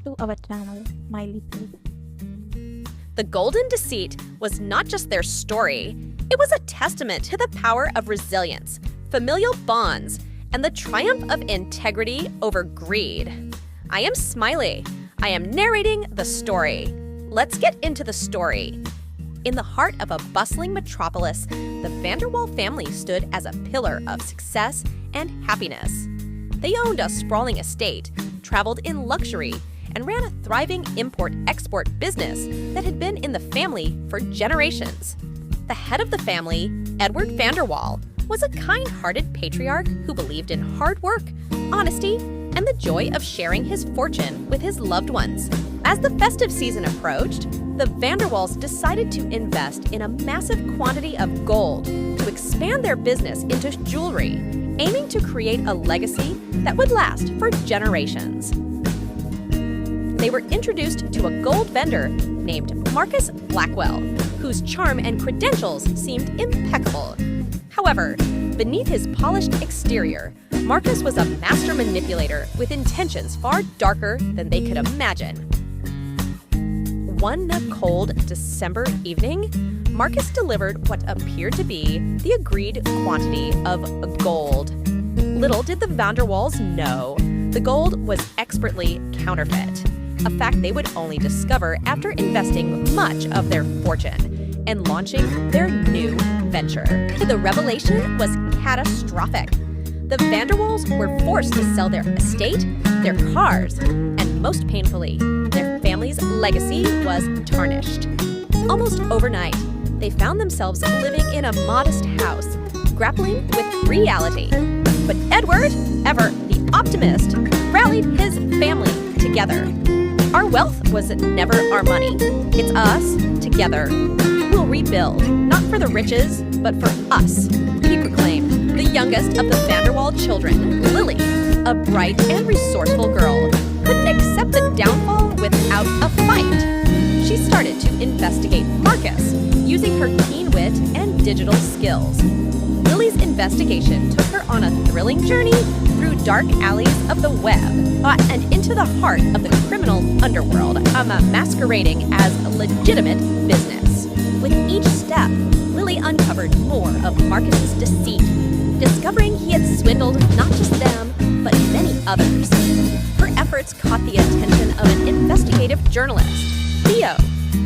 to our channel, Smiley. The Golden Deceit was not just their story, it was a testament to the power of resilience, familial bonds, and the triumph of integrity over greed. I am Smiley. I am narrating the story. Let's get into the story. In the heart of a bustling metropolis, the Vanderwall family stood as a pillar of success and happiness. They owned a sprawling estate, traveled in luxury, and ran a thriving import-export business that had been in the family for generations. The head of the family, Edward Vanderwall, was a kind-hearted patriarch who believed in hard work, honesty, and the joy of sharing his fortune with his loved ones. As the festive season approached, the Vanderwalls decided to invest in a massive quantity of gold to expand their business into jewelry, aiming to create a legacy that would last for generations. They were introduced to a gold vendor named Marcus Blackwell, whose charm and credentials seemed impeccable. However, beneath his polished exterior, Marcus was a master manipulator with intentions far darker than they could imagine. One cold December evening, Marcus delivered what appeared to be the agreed quantity of gold. Little did the Vanderwalls know, the gold was expertly counterfeit, a fact they would only discover after investing much of their fortune and launching their new venture. The revelation was catastrophic. The Vanderwalls were forced to sell their estate, their cars, and most painfully, their family's legacy was tarnished. Almost overnight, they found themselves living in a modest house, grappling with reality. But Edward, ever the optimist, rallied his family together. Our wealth was never our money. It's us, together. We'll rebuild, not for the riches, but for us, he proclaimed. The youngest of the Vanderwall children, Lily, a bright and resourceful girl, couldn't accept the downfall without a fight. She started to investigate Marcus, using her keen wit and digital skills. Lily's investigation took her on a thrilling journey through dark alleys of the web and into the heart of the criminal underworld, masquerading as a legitimate business. With each step, Lily uncovered more of Marcus's deceit, discovering he had swindled not just them, but many others. Her efforts caught the attention of an investigative journalist, Theo,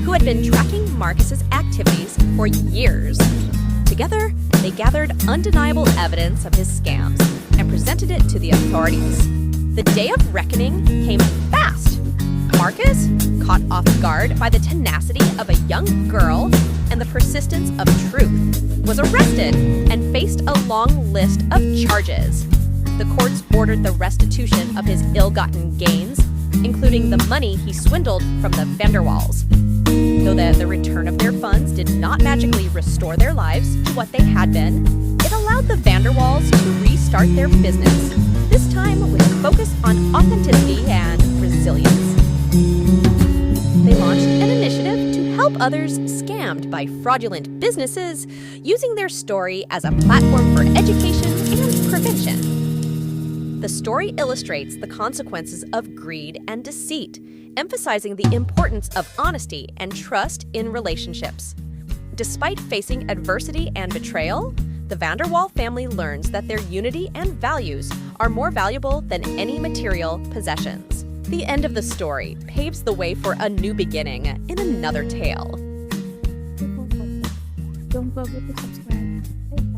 who had been tracking Marcus's activities for years. Together, they gathered undeniable evidence of his scams and presented it to the authorities. The day of reckoning came fast. Marcus, caught off guard by the tenacity of a young girl and the persistence of truth, was arrested and faced a long list of charges. The courts ordered the restitution of his ill-gotten gains, including the money he swindled from the Vanderwalls. Though the return of their funds did not magically restore their lives to what they had been, it allowed the Vanderwalls to restart their business, this time with a focus on authenticity and resilience. They launched an initiative to help others scammed by fraudulent businesses, using their story as a platform for education and prevention. The story illustrates the consequences of greed and deceit, emphasizing the importance of honesty and trust in relationships. Despite facing adversity and betrayal, the Vanderwall family learns that their unity and values are more valuable than any material possessions. The end of the story paves the way for a new beginning in another tale. Don't forget to subscribe.